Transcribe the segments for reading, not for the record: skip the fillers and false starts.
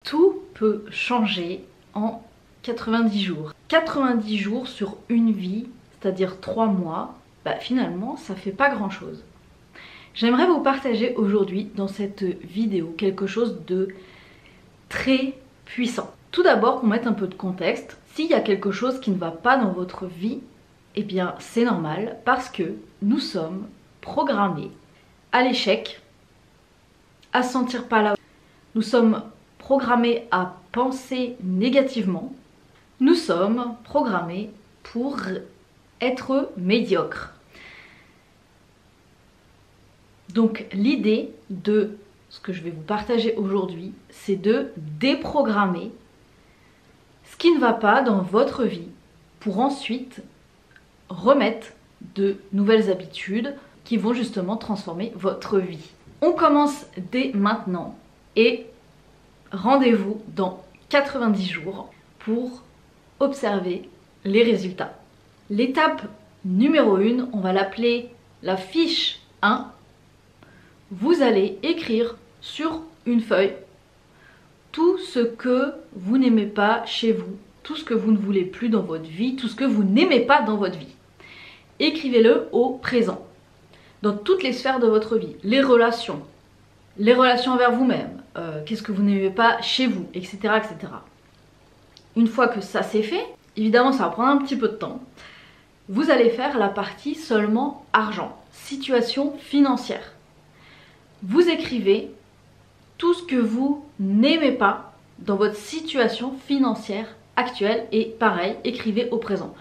Tout peut changer en 90 jours. 90 jours sur une vie, c'est-à-dire 3 mois, finalement ça fait pas grand chose. J'aimerais vous partager aujourd'hui dans cette vidéo quelque chose de très puissant. Tout d'abord, pour mettre un peu de contexte, s'il y a quelque chose qui ne va pas dans votre vie, eh bien c'est normal parce que nous sommes programmés à l'échec, à se sentir pas là. Nous sommes programmés à penser négativement. Nous sommes programmés pour être médiocres. Donc l'idée de ce que je vais vous partager aujourd'hui, c'est de déprogrammer ce qui ne va pas dans votre vie pour ensuite remettre de nouvelles habitudes qui vont justement transformer votre vie. On commence dès maintenant et rendez-vous dans 90 jours pour observer les résultats. L'étape numéro 1, on va l'appeler la fiche 1. Vous allez écrire sur une feuille tout ce que vous n'aimez pas chez vous, tout ce que vous ne voulez plus dans votre vie, tout ce que vous n'aimez pas dans votre vie. Écrivez-le au présent, dans toutes les sphères de votre vie, les relations envers vous-même, qu'est-ce que vous n'aimez pas chez vous, etc., etc. Une fois que ça c'est fait, évidemment ça va prendre un petit peu de temps, vous allez faire la partie seulement argent, situation financière. Vous écrivez tout ce que vous n'aimez pas dans votre situation financière actuelle et pareil, écrivez au présent.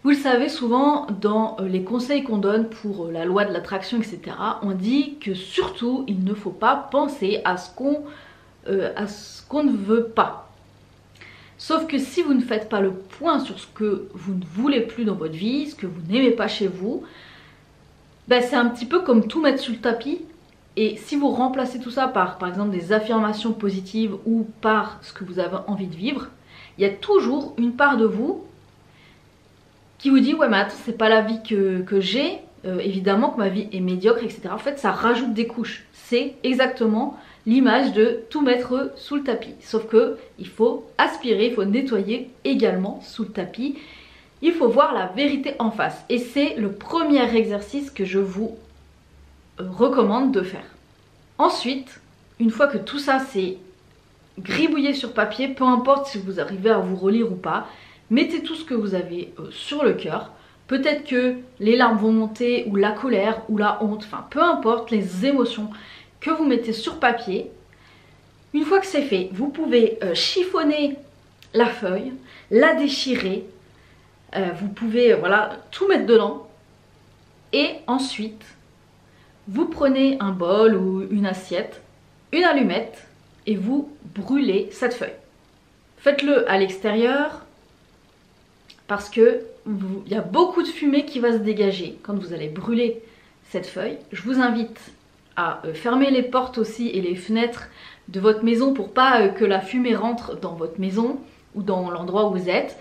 Vous le savez, souvent dans les conseils qu'on donne pour la loi de l'attraction, etc., on dit que surtout il ne faut pas penser à ce qu'on ne veut pas. Sauf que si vous ne faites pas le point sur ce que vous ne voulez plus dans votre vie, ce que vous n'aimez pas chez vous, c'est un petit peu comme tout mettre sous le tapis. Et si vous remplacez tout ça par exemple des affirmations positives ou par ce que vous avez envie de vivre, il y a toujours une part de vous qui vous dit ouais mais attends, c'est pas la vie que j'ai, évidemment que ma vie est médiocre, etc. En fait ça rajoute des couches. C'est exactement l'image de tout mettre sous le tapis. Sauf que il faut aspirer, il faut nettoyer également sous le tapis. Il faut voir la vérité en face. Et c'est le premier exercice que je vous recommande de faire. Ensuite, une fois que tout ça c'est gribouillé sur papier, peu importe si vous arrivez à vous relire ou pas, mettez tout ce que vous avez sur le cœur. Peut-être que les larmes vont monter, ou la colère, ou la honte, enfin peu importe les émotions que vous mettez sur papier. Une fois que c'est fait, vous pouvez chiffonner la feuille, la déchirer, vous pouvez tout mettre dedans et ensuite vous prenez un bol ou une assiette, une allumette et vous brûlez cette feuille. Faites-le à l'extérieur parce que il y a beaucoup de fumée qui va se dégager quand vous allez brûler cette feuille. Je vous invite à fermer les portes aussi et les fenêtres de votre maison pour pas que la fumée rentre dans votre maison ou dans l'endroit où vous êtes.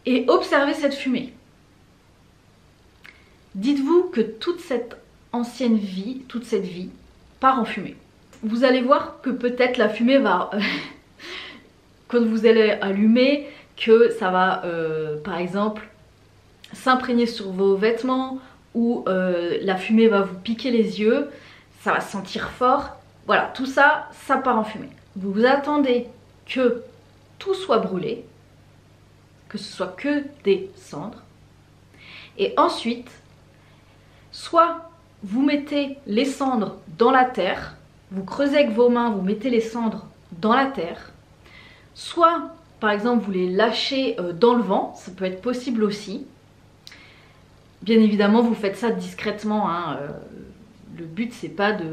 Et observez cette fumée. Dites-vous que toute cette ancienne vie, toute cette vie part en fumée. Vous allez voir que peut-être la fumée va, quand vous allez allumer, que ça va par exemple s'imprégner sur vos vêtements ou la fumée va vous piquer les yeux, ça va sentir fort. Voilà, tout ça, ça part en fumée. Vous vous attendez que tout soit brûlé, que ce soit que des cendres. Et ensuite, soit vous mettez les cendres dans la terre, vous creusez avec vos mains, vous mettez les cendres dans la terre, soit par exemple vous les lâchez dans le vent, ça peut être possible aussi. Bien évidemment vous faites ça discrètement, hein. Le but c'est pas de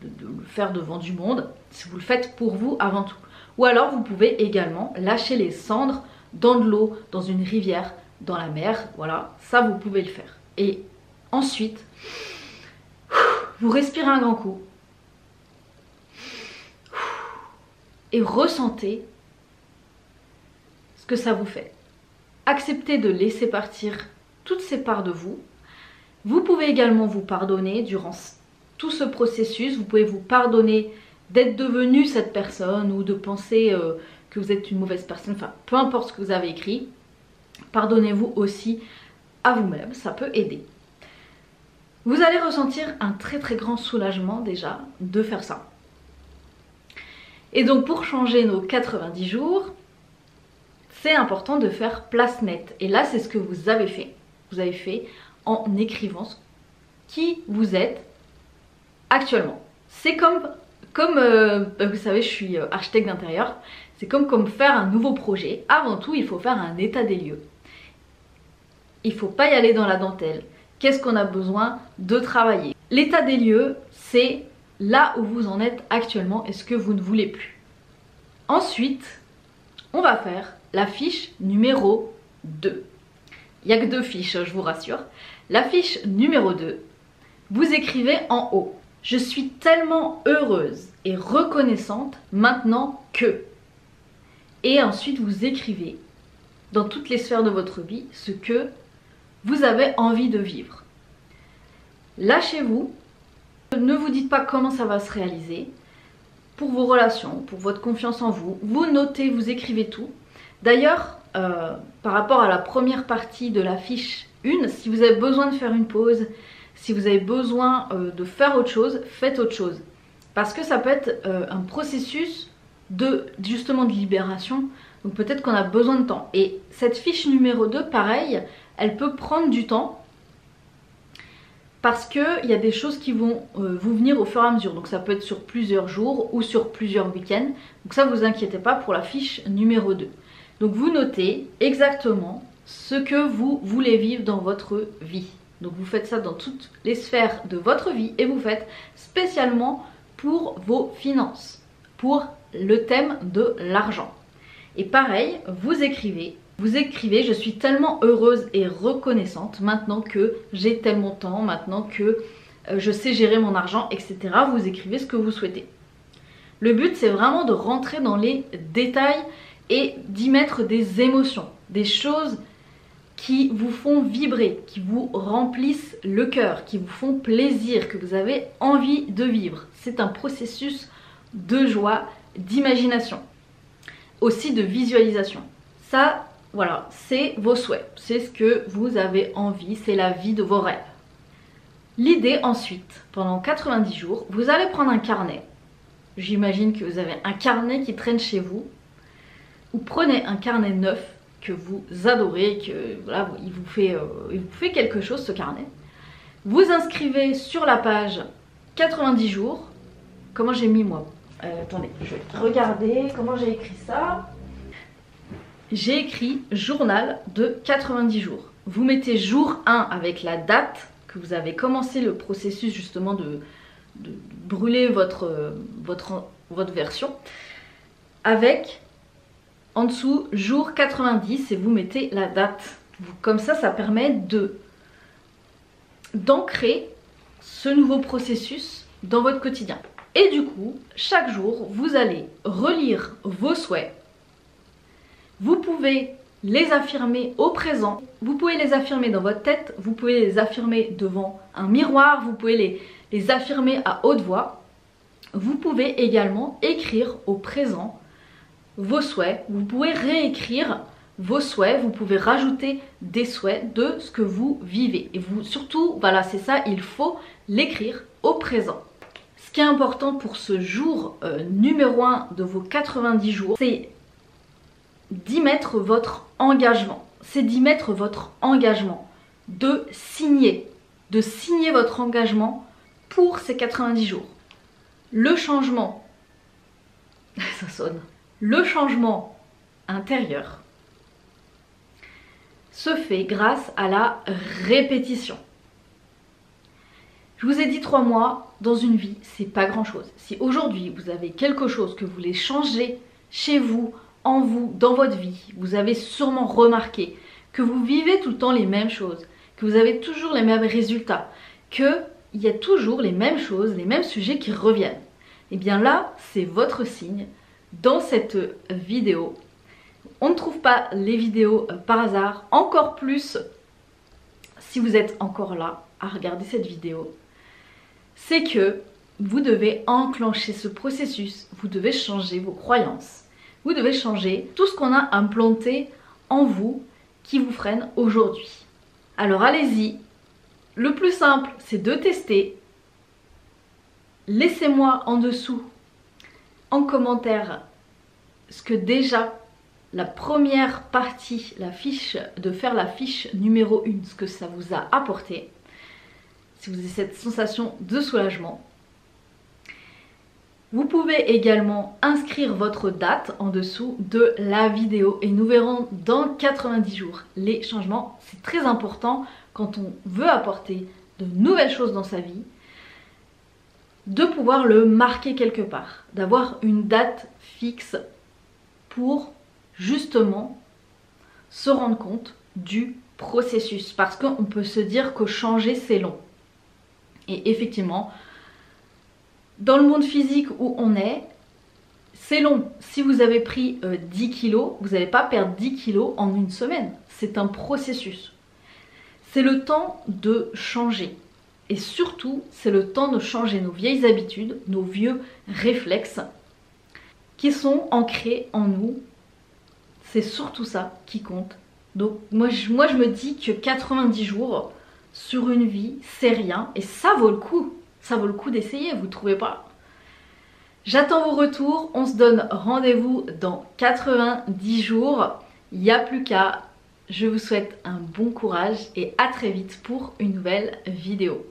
le faire devant du monde, si vous le faites pour vous avant tout. Ou alors vous pouvez également lâcher les cendres dans de l'eau, dans une rivière, dans la mer, voilà, ça vous pouvez le faire. Et ensuite, vous respirez un grand coup et ressentez ce que ça vous fait. Acceptez de laisser partir toutes ces parts de vous. Vous pouvez également vous pardonner durant tout ce processus. Vous pouvez vous pardonner d'être devenu cette personne ou de penser que vous êtes une mauvaise personne, enfin peu importe ce que vous avez écrit, pardonnez-vous aussi à vous-même, ça peut aider. Vous allez ressentir un très très grand soulagement déjà de faire ça. Et donc pour changer nos 90 jours, c'est important de faire place nette. Et là c'est ce que vous avez fait. Vous avez fait en écrivant qui vous êtes actuellement. C'est comme vous savez, je suis architecte d'intérieur, c'est comme faire un nouveau projet. Avant tout, il faut faire un état des lieux. Il ne faut pas y aller dans la dentelle. Qu'est-ce qu'on a besoin de travailler? L'état des lieux, c'est là où vous en êtes actuellement et ce que vous ne voulez plus. Ensuite, on va faire la fiche numéro 2. Il n'y a que 2 fiches, je vous rassure. La fiche numéro 2, vous écrivez en haut. Je suis tellement heureuse et reconnaissante maintenant que. Et ensuite, vous écrivez dans toutes les sphères de votre vie ce que vous avez envie de vivre. Lâchez-vous. Ne vous dites pas comment ça va se réaliser. Pour vos relations, pour votre confiance en vous, vous notez, vous écrivez tout. D'ailleurs, par rapport à la première partie de la fiche 1, si vous avez besoin de faire une pause, si vous avez besoin de faire autre chose, faites autre chose. Parce que ça peut être un processus justement de libération. Donc peut-être qu'on a besoin de temps. Et cette fiche numéro 2, pareil, elle peut prendre du temps. Parce qu'il y a des choses qui vont vous venir au fur et à mesure. Donc ça peut être sur plusieurs jours ou sur plusieurs week-ends. Donc ça, vous inquiétez pas pour la fiche numéro 2. Donc vous notez exactement ce que vous voulez vivre dans votre vie. Donc vous faites ça dans toutes les sphères de votre vie et vous faites spécialement pour vos finances, pour le thème de l'argent. Et pareil, vous écrivez, je suis tellement heureuse et reconnaissante maintenant que j'ai tel montant, maintenant que je sais gérer mon argent, etc. Vous écrivez ce que vous souhaitez. Le but, c'est vraiment de rentrer dans les détails et d'y mettre des émotions, des choses qui vous font vibrer, qui vous remplissent le cœur, qui vous font plaisir, que vous avez envie de vivre. C'est un processus de joie, d'imagination, aussi de visualisation. Ça, voilà, c'est vos souhaits, c'est ce que vous avez envie, c'est la vie de vos rêves. L'idée ensuite, pendant 90 jours, vous allez prendre un carnet. J'imagine que vous avez un carnet qui traîne chez vous. Ou prenez un carnet neuf que vous adorez, que voilà, il vous fait quelque chose ce carnet. Vous inscrivez sur la page 90 jours. Comment j'ai mis moi attendez, je vais regarder comment j'ai écrit ça. J'ai écrit journal de 90 jours. Vous mettez jour 1 avec la date que vous avez commencé le processus justement de brûler votre version. Avec en dessous jour 90 et vous mettez la date. Comme ça, ça permet d'ancrer ce nouveau processus dans votre quotidien. Et du coup, chaque jour, vous allez relire vos souhaits. Vous pouvez les affirmer au présent. Vous pouvez les affirmer dans votre tête. Vous pouvez les affirmer devant un miroir. Vous pouvez les affirmer à haute voix. Vous pouvez également écrire au présent vos souhaits. Vous pouvez réécrire vos souhaits. Vous pouvez rajouter des souhaits de ce que vous vivez. Et vous, surtout, voilà, c'est ça, il faut l'écrire au présent. Ce qui est important pour ce jour numéro 1 de vos 90 jours, c'est d'y mettre votre engagement. C'est d'y mettre votre engagement. De signer votre engagement pour ces 90 jours. Le changement, ça sonne, le changement intérieur se fait grâce à la répétition. Je vous ai dit 3 mois dans une vie, c'est pas grand chose. Si aujourd'hui vous avez quelque chose que vous voulez changer chez vous, en vous, dans votre vie, vous avez sûrement remarqué que vous vivez tout le temps les mêmes choses, que vous avez toujours les mêmes résultats, qu'il y a toujours les mêmes choses, les mêmes sujets qui reviennent. Et bien là, c'est votre signe. Dans cette vidéo, on ne trouve pas les vidéos par hasard, encore plus si vous êtes encore là à regarder cette vidéo. C'est que vous devez enclencher ce processus, vous devez changer vos croyances, vous devez changer tout ce qu'on a implanté en vous qui vous freine aujourd'hui. Alors allez-y, le plus simple c'est de tester. Laissez-moi en dessous, en commentaire, ce que déjà la première partie, de faire la fiche numéro 1, ce que ça vous a apporté, si vous avez cette sensation de soulagement. Vous pouvez également inscrire votre date en dessous de la vidéo et nous verrons dans 90 jours les changements. C'est très important quand on veut apporter de nouvelles choses dans sa vie, de pouvoir le marquer quelque part, d'avoir une date fixe pour justement se rendre compte du processus, parce qu'on peut se dire que changer c'est long. Et effectivement, dans le monde physique où on est, c'est long. Si vous avez pris 10 kilos, vous n'allez pas perdre 10 kilos en une semaine. C'est un processus. C'est le temps de changer. Et surtout, c'est le temps de changer nos vieilles habitudes, nos vieux réflexes qui sont ancrés en nous. C'est surtout ça qui compte. Donc moi je me dis que 90 jours sur une vie, c'est rien et ça vaut le coup. Ça vaut le coup d'essayer, vous ne trouvez pas? J'attends vos retours, on se donne rendez-vous dans 90 jours. Il n'y a plus qu'à. Je vous souhaite un bon courage et à très vite pour une nouvelle vidéo.